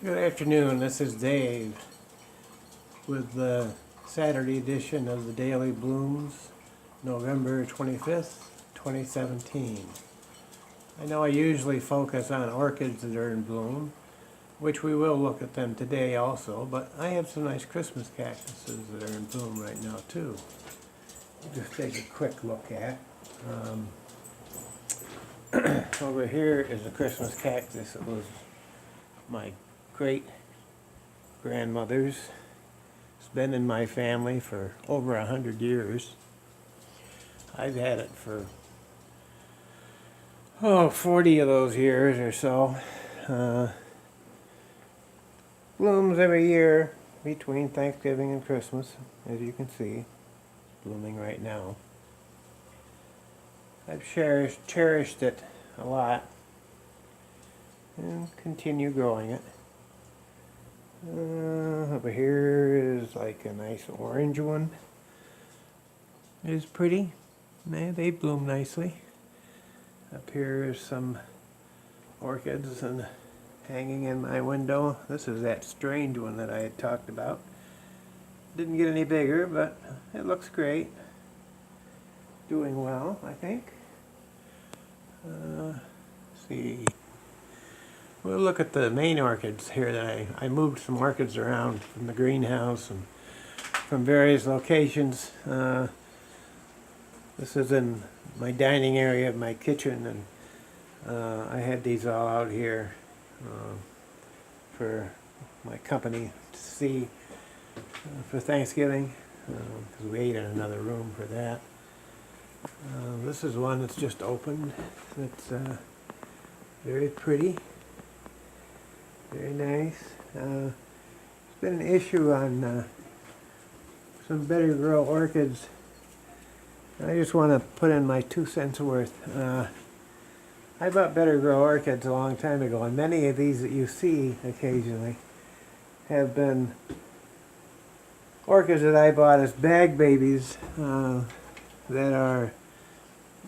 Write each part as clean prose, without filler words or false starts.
Good afternoon, this is Dave with the Saturday edition of the Daily Blooms, November 25th, 2017. I know I usually focus on orchids that are in bloom, which we will look at them today also, but I have some nice Christmas cactuses that are in bloom right now too. Just take a quick look at. Over here is a Christmas cactus that was my great grandmother's. It's been in my family for over 100 years. I've had it for 40 of those years or so. Blooms every year between Thanksgiving and Christmas, as you can see, blooming right now. I've cherished it a lot and continue growing it. Over here is like a nice orange one. It is pretty. They bloom nicely. Up here is some orchids and hanging in my window. This is that strange one that I had talked about. Didn't get any bigger, but it looks great. Doing well, I think. Let's see. We'll look at the main orchids here that I moved some orchids around from the greenhouse and from various locations. This is in my dining area of my kitchen, and I had these all out here for my company to see for Thanksgiving, because we ate in another room for that. This is one that's just opened. It's very pretty. Very nice. There's been an issue on some Better Grow orchids. I just want to put in my 2 cents worth. I bought Better Grow orchids a long time ago, and many of these that you see occasionally have been orchids that I bought as bag babies that are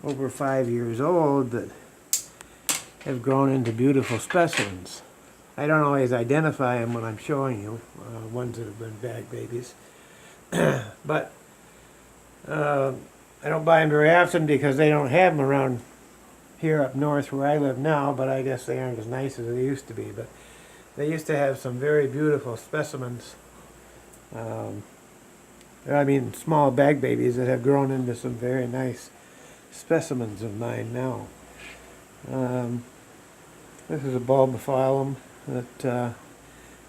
over 5 years old that have grown into beautiful specimens. I don't always identify them when I'm showing you, ones that have been bag babies. But I don't buy them very often because they don't have them around here up north where I live now, but I guess they aren't as nice as they used to be. But they used to have some very beautiful specimens. Small bag babies that have grown into some very nice specimens of mine now. This is a bulbophyllum that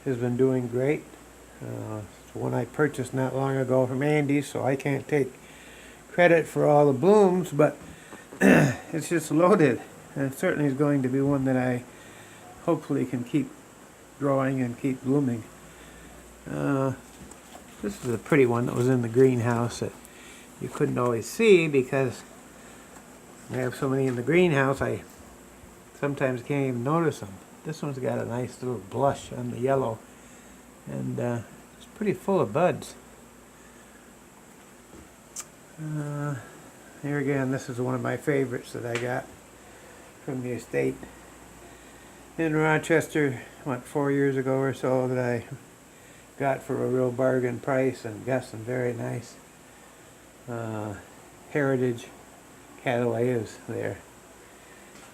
has been doing great. It's one I purchased not long ago from Andy, so I can't take credit for all the blooms, but it's just loaded. And it certainly is going to be one that I hopefully can keep growing and keep blooming. This is a pretty one that was in the greenhouse that you couldn't always see because I have so many in the greenhouse I sometimes can't even notice them. This one's got a nice little blush on the yellow, and it's pretty full of buds. Here again, this is one of my favorites that I got from the estate in Rochester, 4 years ago or so, that I got for a real bargain price and got some very nice heritage cattleyas there.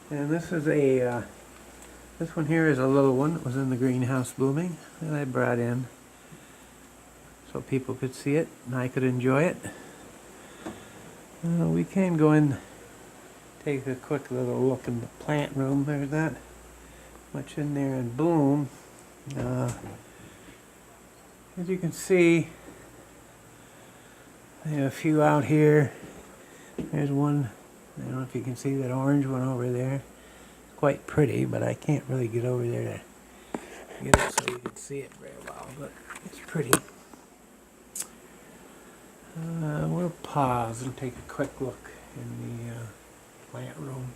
And this is this one here is a little one that was in the greenhouse blooming that I brought in so people could see it and I could enjoy it. We can go in, take a quick little look in the plant room. There's not much in there in bloom. As you can see, I have a few out here. There's one, I don't know if you can see that orange one over there. It's quite pretty, but I can't really get over there to get it so you can see it very well, but it's pretty. We'll pause and take a quick look in the plant room.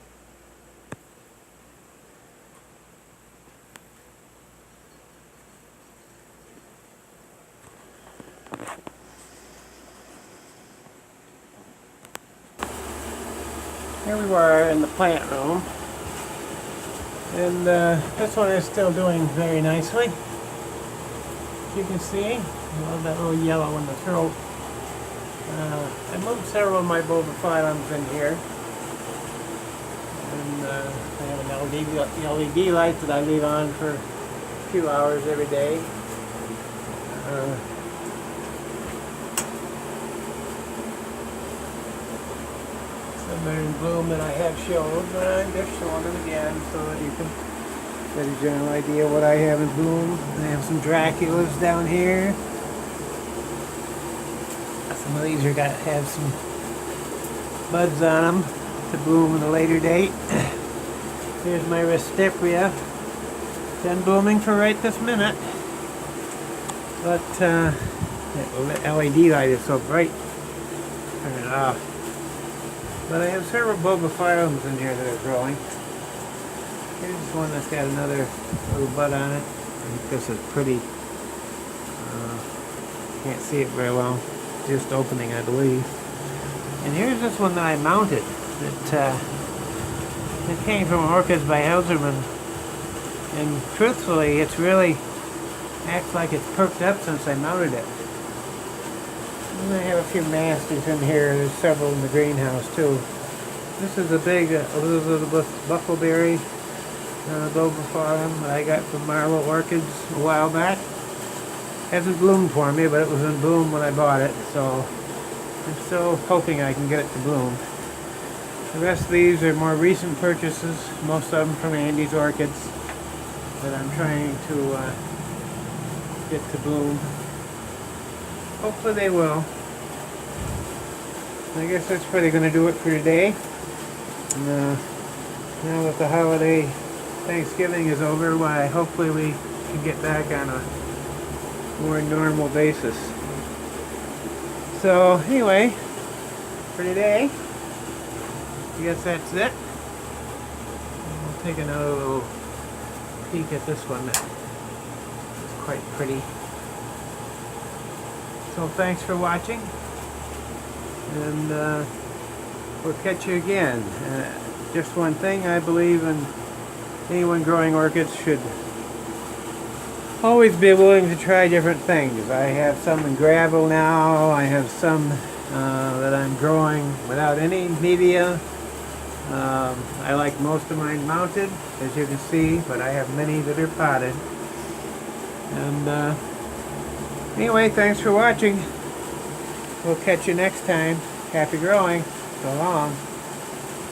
Here we were in the plant room, And this one is still doing very nicely. As you can see, I love that little yellow in the throat. I moved several of my bulbophyllums in here. And I have an LED light that I leave on for a few hours every day. Some are in bloom that I have shown, but I'm just showing them again so that you can get a general idea what I have in bloom. I have some Draculas down here. Some of these have some buds on them to bloom at a later date. Here's my Restipria. Done blooming for right this minute. But that LED light is so bright. Turn it off. But I have several bulbophyllums in here that are growing. Here's one that's got another little bud on it. I think this is pretty. Can't see it very well. Just opening, I believe. And here's this one that I mounted. It came from Orchids by Hauserman. And truthfully, it's really acts like it's perked up since I mounted it. And I have a few masters in here. There's several in the greenhouse too. This is a big Elizabeth Buckleberry bulbophyllum that I got from Marlowe Orchids a while back. Hasn't bloomed for me, but it was in bloom when I bought it, so I'm still hoping I can get it to bloom. The rest of these are more recent purchases, most of them from Andy's Orchids, that I'm trying to get to bloom. Hopefully they will. I guess that's probably going to do it for today. And, now that the holiday Thanksgiving is over, why hopefully we can get back on a more normal basis. So anyway, for today, I guess that's it. We'll take another little peek at this one that is quite pretty. So thanks for watching, and we'll catch you again. Just one thing, I believe in anyone growing orchids should always be willing to try different things. I have some in gravel now. I have some that I'm growing without any media. I like most of mine mounted, as you can see, but I have many that are potted. And anyway, thanks for watching. We'll catch you next time. Happy growing. So long.